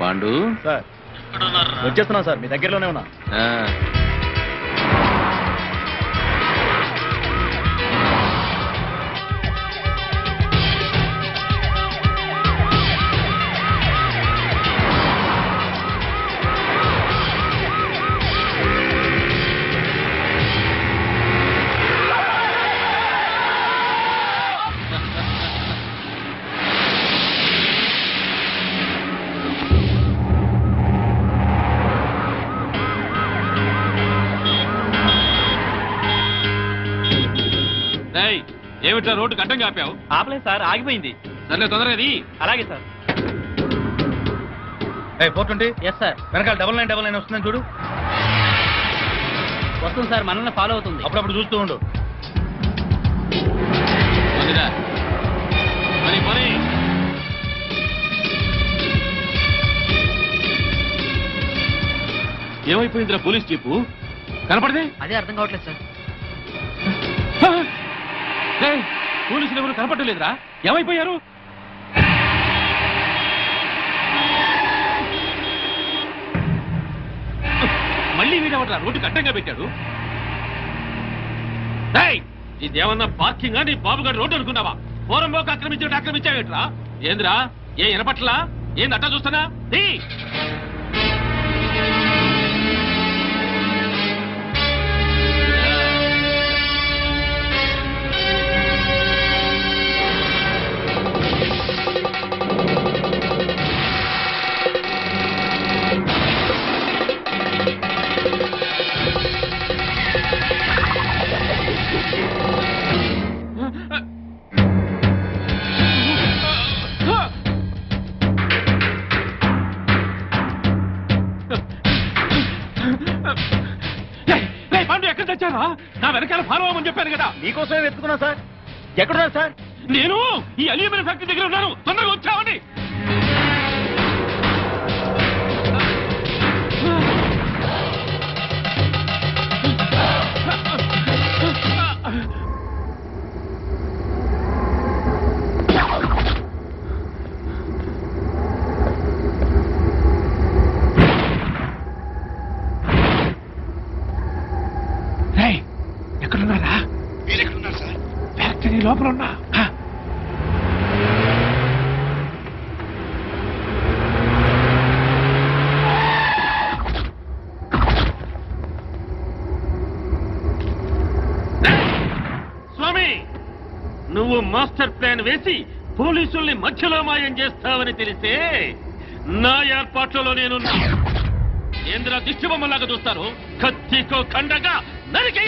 Pandu sir వచ్చేస్తున్నా sir, మీ దగ్గరలోనే ఉన్నా. ఏమిటా రోడ్డు అడ్డంగా ఆపావు? ఆపలేదు సార్, ఆగిపోయింది. సర్లే తొందరగా. అలాగే సార్. 420. Yes sir. వెనకాల 9999 వస్తుందని చూడు. వస్తుంది సార్, మనల్ని ఫాలో అవుతుంది. అప్పుడప్పుడు చూస్తూ ఉండు. ఏమైపోయిందిరా పోలీస్ జీపు? కనపడదే? అదే అర్థం కావట్లేదు సార్. పోలీసులు ఎవరు కనపడలేదురా? ఏమైపోయారు? మళ్ళీ వీడవట్రా రోడ్డు అడ్డంగా పెట్టాడు. ఇదేమన్నా పార్కింగా? నీ బాబుగారు రోడ్డు అనుకున్నావా? పూరంలోకి ఆక్రమించావేట్రా? ఏందిరా, ఏ వినపట్లా? ఏంది అట్టా చూస్తానా? నా వెనకాల ఫాలో అవ్వమని చెప్పాను కదా. మీకోసమే వెతుకున్నా సార్. ఎక్కడున్నారు సార్? నేను ఈ అల్యూమినియం ఫ్యాక్టరీ దగ్గర ఉన్నాను. తొందరగా వచ్చావని. ఎక్కడున్నారా? మీరెక్కడున్నారు సార్? ఫ్యాక్టరీ లోపల ఉన్నా. స్వామి, నువ్వు మాస్టర్ ప్లాన్ వేసి పోలీసుల్ని మధ్యలో మాయం చేస్తావని తెలిసే నా ఏర్పాట్లలో నేను ఏంద్ర దిష్టిబొమ్మలాగా చూస్తారు. కత్తికో ఖండగా నరికి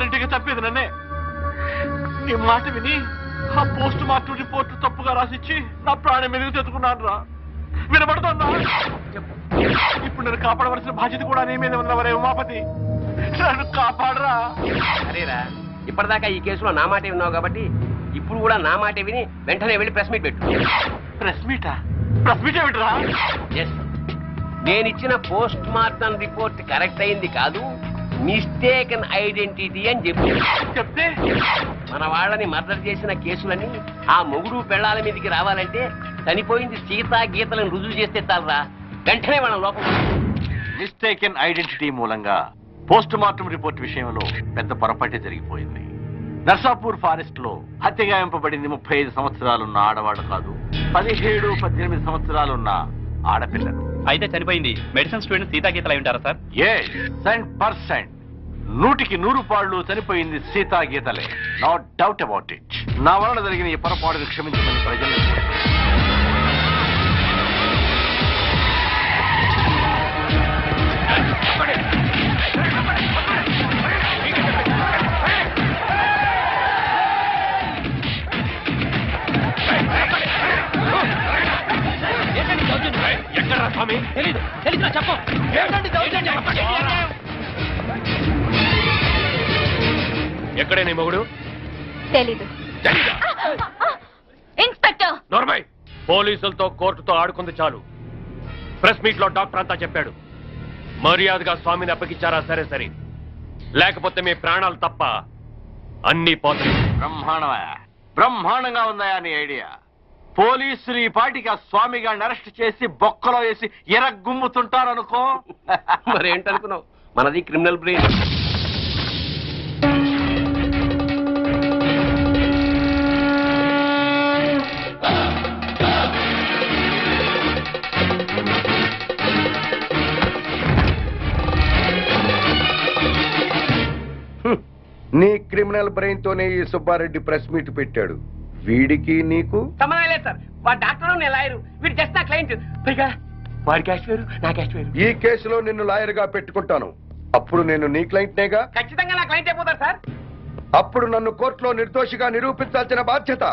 గ్యారెంటీగా తప్పేది నన్నే. నీ మాట విని ఆ పోస్ట్ మార్టం రిపోర్ట్ తప్పుగా రాసిచ్చి నా ప్రాణం ఎదుగు తెచ్చుకున్నాను రా. వినబడుతుందా? ఇప్పుడు నేను కాపాడవలసిన బాధ్యత కూడా నీ మీద ఉన్నవరే ఉమాపతి. నన్ను కాపాడరా. అరేరా, ఇప్పటిదాకా ఈ కేసులో నా మాటే ఉన్నావు కాబట్టి ఇప్పుడు కూడా నా మాటే విని వెంటనే వెళ్ళి ప్రెస్ మీట్ పెట్టు. ప్రెస్ మీటా? ప్రెస్ మీట్ ఏమిట్రా? నేనిచ్చిన పోస్ట్ మార్టం రిపోర్ట్ కరెక్ట్ అయింది కాదు, మిస్టేకన్ ఐడెంటిటీ అని చెప్తే మన వాళ్ళని మర్డర్ చేసిన కేసులని ఆ మొగుడు పెళ్ళాల మీదకి రావాలంటే చనిపోయింది సీతా గీతలను రుజువు చేస్తే చాలరా, వెంటనే మన లోపల. మిస్టేకెన్ ఐడెంటిటీ మూలంగా పోస్ట్ మార్టం రిపోర్ట్ విషయంలో పెద్ద పొరపాటే జరిగిపోయింది. నర్సాపూర్ ఫారెస్ట్ లో హత్యగాయింపబడింది 35 సంవత్సరాలున్న ఆడవాడు కాదు, 17-18 సంవత్సరాలున్న ఆడపిల్లలు. అయితే చనిపోయింది మెడిసిన్ స్టూడెంట్ సీతాగీతలు అయి ఉంటారా సార్? 100%, 100కి 100 చనిపోయింది సీతాగీతలే. No doubt about it. నా వలన జరిగిన ఈ పొరపాటును క్షమించమని ప్రజలు. ఎక్కడ స్వామి? తెలీదు. చెప్పు. ఎక్కడే నీ మొగుడు? తెలీదు. ఇన్స్పెక్టర్ నోర్మై, పోలీసులతో కోర్టుతో ఆడుకుంది చాలు. ప్రెస్ మీట్ లో డాక్టర్ అంతా చెప్పాడు. మర్యాదగా స్వామిని అప్పగించారా? సరే సరే, లేకపోతే మీ ప్రాణాలు తప్ప అన్ని పోతాయి. బ్రహ్మాండంగా ఉందా నీ ఐడియా? పోలీసులు ఈ పాటికి ఆ స్వామి గారిని అరెస్ట్ చేసి బొక్కలో వేసి ఎరగుమ్ముతుంటారనుకో. మరేంటనుకున్నావు, మనది క్రిమినల్ బ్రెయిన్. నీ క్రిమినల్ బ్రెయిన్ తోనే ఈ సుబ్బారెడ్డి ప్రెస్ మీట్ పెట్టాడు. వీడికి నీకు సంబంధం లేదు సార్. వాడు డాక్టర్, నేను లాయరు, వీడు జస్ట్ నా క్లయింట్. పైగా వాడి క్యాష్ వేరు, నా క్యాష్ వేరు. ఈ కేసులో నిన్ను లాయర్ గా పెట్టుకుంటాను. అప్పుడు నేను నీ క్లయింట్ నేగా. ఖచ్చితంగా నా క్లయింట్ అయిపోతారు సార్. అప్పుడు నన్ను కోర్టులో నిర్దోషిగా నిరూపించాల్సిన బాధ్యత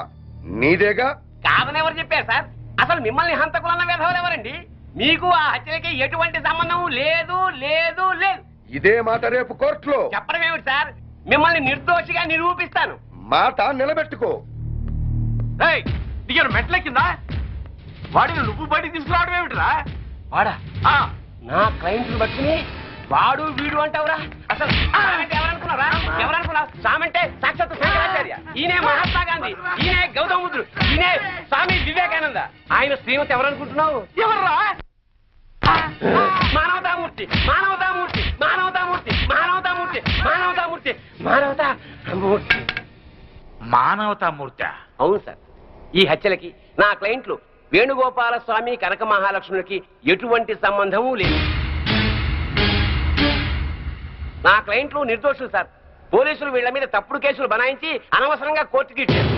నీదేగా. కాదని ఎవరు చెప్పారు సార్? అసలు మిమ్మల్ని హంతకులన్న విధవలు ఎవరండి? మీకు ఆ హత్యలకి ఎటువంటి సంబంధం లేదు లేదు లేదు. ఇదే మాట రేపు కోర్టులో చెప్పడం ఏమిటి సార్? మిమ్మల్ని నిర్దోషిగా నిరూపిస్తాను. మాట నిలబెట్టుకో. దిగారు మెట్లెక్కిందా? వాడిని నువ్వు బయటికి తీసుకురావడం ఏమిటిరా? వాడా? నా క్లయింట్లు బట్టుకుని వాడు వీడు అంటావురా? అసలు ఎవరనుకున్నారా? ఎవరనుకున్నావు? సామంటే సాక్షాత్ శంకరాచార్య, ఈయనే మహాత్మా గాంధీ, ఈయనే గౌతమ బుద్ధుడు, ఈయనే స్వామి వివేకానంద. ఆయన శ్రీమతి ఎవరనుకుంటున్నావు? ఎవర్రా? మానవతామూర్తి, మానవతామూర్తి, మానవతామూర్తి, మానవతామూర్తి, మానవతామూర్తి, మానవతామూర్తి. మానవతామూర్తి? అవును సార్. ఈ హత్యలకి నా క్లయింట్లు వేణుగోపాల స్వామి, కనక మహాలక్ష్ములకి ఎటువంటి సంబంధము లేదు. నా క్లయింట్లు నిర్దోషులు సార్. పోలీసులు వీళ్ల మీద తప్పుడు కేసులు బనాయించి అనవసరంగా కోర్టుకి ఇచ్చారు.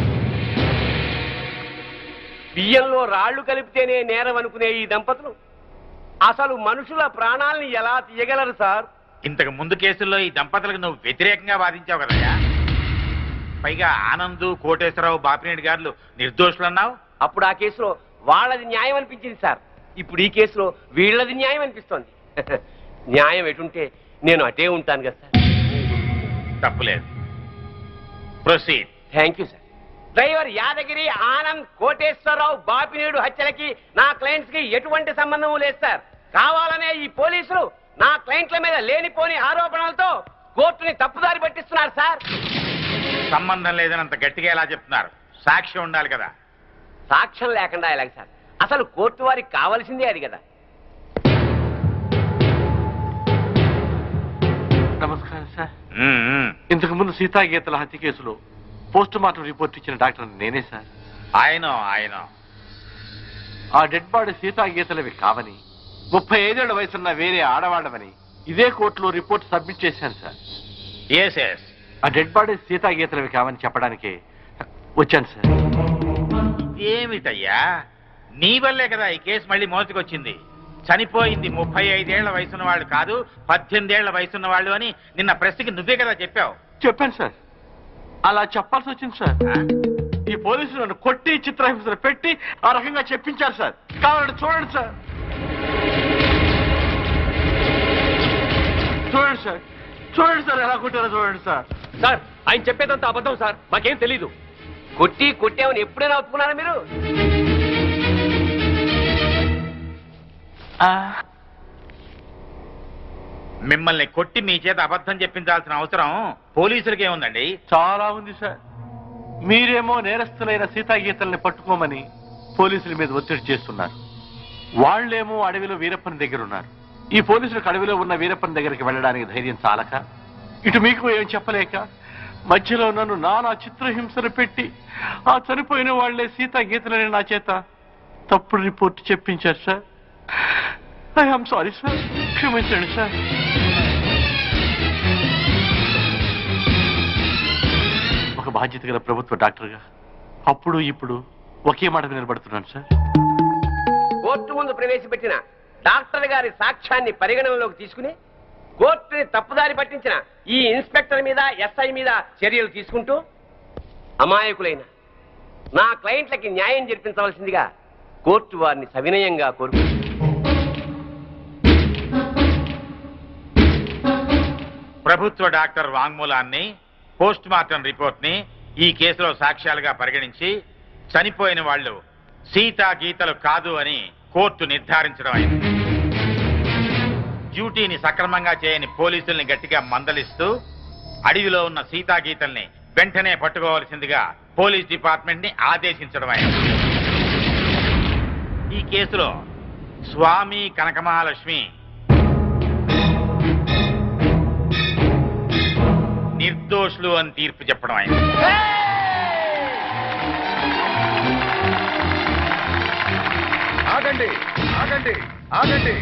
బియ్యంలో రాళ్లు కలిపితేనే నేరం అనుకునే ఈ దంపతులు అసలు మనుషుల ప్రాణాలని ఎలా తీయగలరు సార్? ఇంతకు ముందు కేసుల్లో ఈ దంపతులకు నువ్వు వ్యతిరేకంగా వాదించావు కదయ్యా. పైగా ఆనంద్, కోటేశ్వరరావు, బాపినేని గారు నిర్దోషులన్నావు. అప్పుడు ఆ కేసులో వాళ్ళది న్యాయం అనిపించింది సార్. ఇప్పుడు ఈ కేసులో వీళ్ళది న్యాయం అనిపిస్తోంది. న్యాయం ఎటుంటే నేను అటే ఉంటాను కదా సార్. తప్పులేదు. Proceed. Thank you sir. Driver Yadagiri, Anand, Koteswara Rao, Bapineedu హత్యలకి నా క్లయింట్స్ కి ఎటువంటి సంబంధం లేదు సార్. కావాలనే ఈ పోలీసులు నా క్లయింట్ల మీద లేనిపోని ఆరోపణలతో కోర్టుని తప్పుదారి పట్టిస్తున్నారు సార్. సంబంధం లేదని అంత గట్టిగా ఎలా చెప్తున్నారు? సాక్ష్యం ఉండాలి కదా. సాక్ష్యం లేకుండా ఎలాగ సార్? అసలు కోర్టు వారికి కావాల్సిందే అది కదా. నమస్కారం సార్. ఇంతకు ముందు సీతాగీతల హత్య కేసులో పోస్ట్ మార్టం రిపోర్ట్ ఇచ్చిన డాక్టర్ నేనే సార్. ఆయన ఆ డెడ్ బాడీ సీతాగీతలవి కావని, 35 ఏళ్ల వయసున్న వేరే ఆడవాడమని ఇదే కోర్టులో రిపోర్ట్ సబ్మిట్ చేశాను సార్. ఆ డెడ్ బాడీ సీతాగీతలవి కావని చెప్పడానికే వచ్చాను సార్. ఏమిటయ్యా, నీ వల్లే కదా ఈ కేసు మళ్ళీ మోసుకొచ్చింది. చనిపోయింది 35 ఏళ్ల వయసున్న వాళ్ళు కాదు, 18 ఏళ్ల వయసున్న వాళ్ళు అని నిన్న ప్రెస్కి నువ్వే కదా చెప్పావు. చెప్పాను సార్. అలా చెప్పాల్సి వచ్చింది సార్. ఈ పోలీసులు నన్ను కొట్టి చిత్రహింసలు పెట్టి ఆ రకంగా చెప్పించారు సార్. కావాలంటే చూడండి సార్. చూడండి సార్, చూడండి సార్, ఎలా కొట్టారో చూడండి సార్. సార్ ఆయన చెప్పేదంత అబద్ధం సార్, మాకేం తెలీదు. కొట్టామని ఎప్పుడైనా ఒప్పుకున్నారా మీరు? మిమ్మల్ని కొట్టి మీ చేత అబద్ధం చెప్పించాల్సిన అవసరం పోలీసులకి ఏముందండి? చాలా ఉంది సార్. మీరేమో నేరస్తులైన సీతాగీతల్ని పట్టుకోమని పోలీసుల మీద ఒత్తిడి చేస్తున్నారు. వాళ్లేమో అడవిలో వీరప్పని దగ్గర ఉన్నారు. ఈ పోలీసులకు అడవిలో ఉన్న వీరప్పని దగ్గరికి వెళ్ళడానికి ధైర్యం చాలక, ఇటు మీకు ఏం చెప్పలేక, మధ్యలో నన్ను నానా చిత్రహింసలు పెట్టి ఆ చనిపోయిన వాళ్లే సీతాగీతలని నా చేత తప్పుడు రిపోర్ట్ చెప్పించారు సార్. ఐఎమ్ సారీ సార్, క్షమించండి సార్. ఒక బాధ్యత గల ప్రభుత్వ డాక్టర్గా అప్పుడు ఇప్పుడు ఒకే మాట నిలబడుతున్నాను సార్. కోర్టు ముందు ప్రవేశపెట్టిన డాక్టర్ గారి సాక్ష్యాన్ని పరిగణనలోకి తీసుకుని కోర్టుని తప్పుదారి పట్టించిన ఈ ఇన్స్పెక్టర్ మీద, ఎస్ఐ మీద చర్యలు తీసుకుంటూ అమాయకులైన నా క్లయింట్లకి న్యాయం జరిపించవలసిందిగా కోర్టు వారిని సవినయంగా కోరుకుంటుంది. ప్రభుత్వ డాక్టర్ వాంగ్మూలాన్ని, పోస్ట్ మార్టం రిపోర్ట్ ని ఈ కేసులో సాక్ష్యాలుగా పరిగణించి చనిపోయిన వాళ్ళు సీతా గీతలు కాదు అని కోర్టు నిర్ధారించడం అయింది. డ్యూటీని సక్రమంగా చేయని పోలీసుల్ని గట్టిగా మందలిస్తూ అడవిలో ఉన్న సీతా గీతల్ని వెంటనే పట్టుకోవాల్సిందిగా పోలీస్ డిపార్ట్మెంట్ ని ఆదేశించడం అయింది. ఈ కేసులో స్వామి కనకమహాలక్ష్మి నిర్దోషులు అని తీర్పు చెప్పడం అయింది. ఆగండి, ఆగండి, ఆగండి.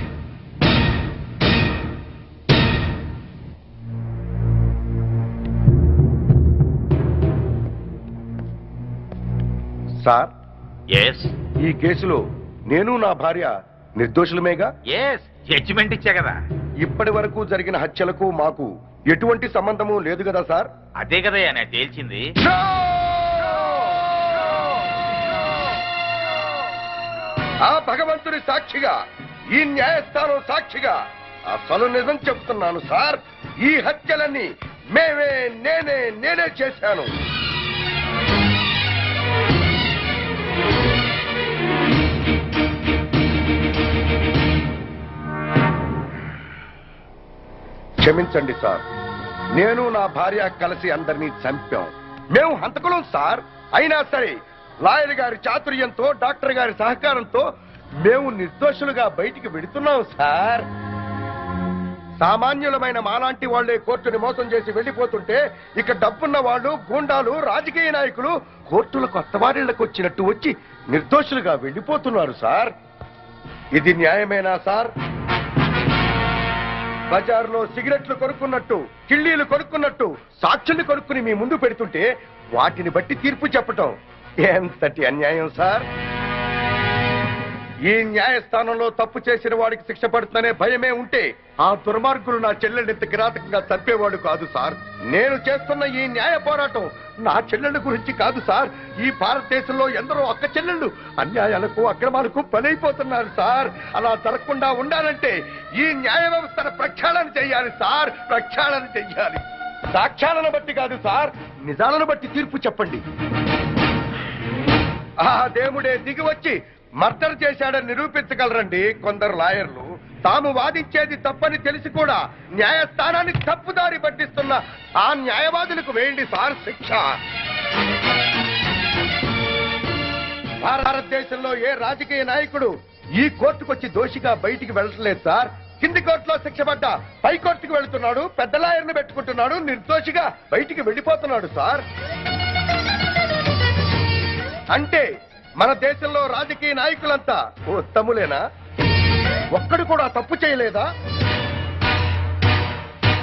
సార్, ఎస్ ఈ కేసులో నేను నా భార్య నిర్దోషులమేగా? ఎస్, జడ్జిమెంట్ ఇచ్చా కదా. ఇప్పటి వరకు జరిగిన హత్యలకు మాకు ఎటువంటి సంబంధము లేదు కదా సార్? అదే కదయ్యా నేను తేల్చింది. ఆ భగవంతుని సాక్షిగా, ఈ న్యాయస్థానం సాక్షిగా అసలు నిజం చెప్తున్నాను సార్. ఈ హత్యలన్నీ నేనే చేశాను. క్షమించండి సార్, నేను నా భార్య కలిసి అందరినీ చంపాం. మేము హంతకులం సార్. అయినా సరే లాయర్ గారి చాతుర్యంతో, డాక్టర్ గారి సహకారంతో మేము నిర్దోషులుగా బయటికి వెడుతున్నాం సార్. సామాన్యులమైన మాలాంటి వాళ్లే కోర్టుని మోసం చేసి వెళ్లిపోతుంటే ఇక డబ్బున్న వాళ్ళు, గూండాలు, రాజకీయ నాయకులు కోర్టుల కొత్త వారిళ్లకు వచ్చినట్టు వచ్చి నిర్దోషులుగా వెళ్లిపోతున్నారు సార్. ఇది న్యాయమేనా సార్? బజార్లో సిగరెట్లు కొనుక్కున్నట్టు, కిళ్ళీలు కొనుక్కున్నట్టు సాక్షుల్ని కొనుక్కుని మీ ముందు పెడుతుంటే వాటిని బట్టి తీర్పు చెప్పటం ఎంతటి అన్యాయం సార్. ఈ న్యాయస్థానంలో తప్పు చేసిన వాడికి శిక్ష పడుతుందనే భయమే ఉంటే ఆ దుర్మార్గులు నా చెల్లెల్ని ఇంత కిరాతకంగా చంపేవాడు కాదు సార్. నేను చేస్తున్న ఈ న్యాయ పోరాటం నా చెల్లెళ్ళ గురించి కాదు సార్. ఈ భారతదేశంలో ఎందరో అక్క చెల్లెళ్ళు అన్యాయాలకు, అక్రమాలకు బలైపోతున్నారు సార్. అలా జరగకుండా ఉండాలంటే ఈ న్యాయ వ్యవస్థను ప్రక్షాళన చెయ్యాలి సార్, ప్రక్షాళన చెయ్యాలి. సాక్ష్యాలను బట్టి కాదు సార్, నిజాలను బట్టి తీర్పు చెప్పండి. ఆ దేవుడే దిగి వచ్చి మర్డర్ చేశాడని నిరూపించగలరండి కొందరు లాయర్లు. తాము వాదించేది తప్పని తెలిసి కూడా న్యాయస్థానాన్ని తప్పుదారి పట్టిస్తున్న ఆ న్యాయవాదులకు వేయండి సార్ శిక్ష. భారతదేశంలో ఏ రాజకీయ నాయకుడు ఈ కోర్టుకొచ్చి దోషిగా బయటికి వెళ్ళట్లేదు సార్. కింది కోర్టులో శిక్ష పడ్డా పై కోర్టుకు వెళుతున్నాడు, పెద్ద లాయర్ని పెట్టుకుంటున్నాడు, నిర్దోషిగా బయటికి వెళ్ళిపోతున్నాడు సార్. అంటే మన దేశంలో రాజకీయ నాయకులంతా ఉత్తములేనా? ఒక్కడు కూడా తప్పు చేయలేదా?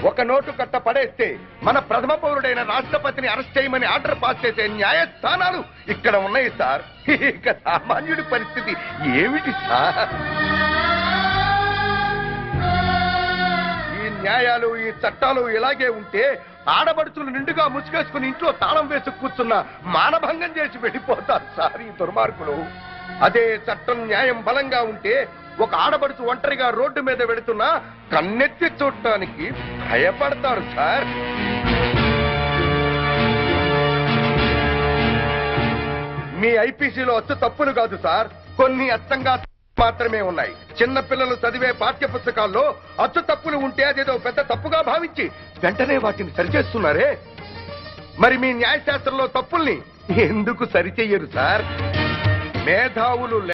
ఒక నోటు కట్ట పడేస్తే మన ప్రథమ పౌరుడైన రాష్ట్రపతిని అరెస్ట్ చేయమని ఆర్డర్ పాస్ చేసే న్యాయస్థానాలు ఇక్కడ ఉన్నాయి సార్. ఇక సామాన్యుడి పరిస్థితి ఏమిటి సార్? ఈ న్యాయాలు, ఈ చట్టాలు ఇలాగే ఉంటే ఆడబడుచులు నిండుగా ముసుగేసుకుని ఇంట్లో తాళం వేసి కూర్చున్న మానభంగం చేసి వెళ్ళిపోతారు సార్ ఈ దుర్మార్గులు. అదే చట్టం న్యాయం బలంగా ఉంటే ఒక ఆడబడుచు ఒంటరిగా రోడ్డు మీద వెళుతున్నా కన్నెత్తి చూడటానికి భయపడతారు సార్. మీ ఐపీసీలో అచ్చు తప్పులు కాదు సార్, కొన్ని అచ్చంగా మాత్రమే ఉన్నాయి. చిన్న పిల్లలు చదివే పాఠ్య పుస్తకాల్లో అచ్చు తప్పులు ఉంటే అదేదో పెద్ద తప్పుగా భావించి వెంటనే వాటిని సరిచేస్తున్నారే. మరి మీ న్యాయశాస్త్రంలో తప్పుల్ని ఎందుకు సరిచెయ్యరు సార్? మేధావులు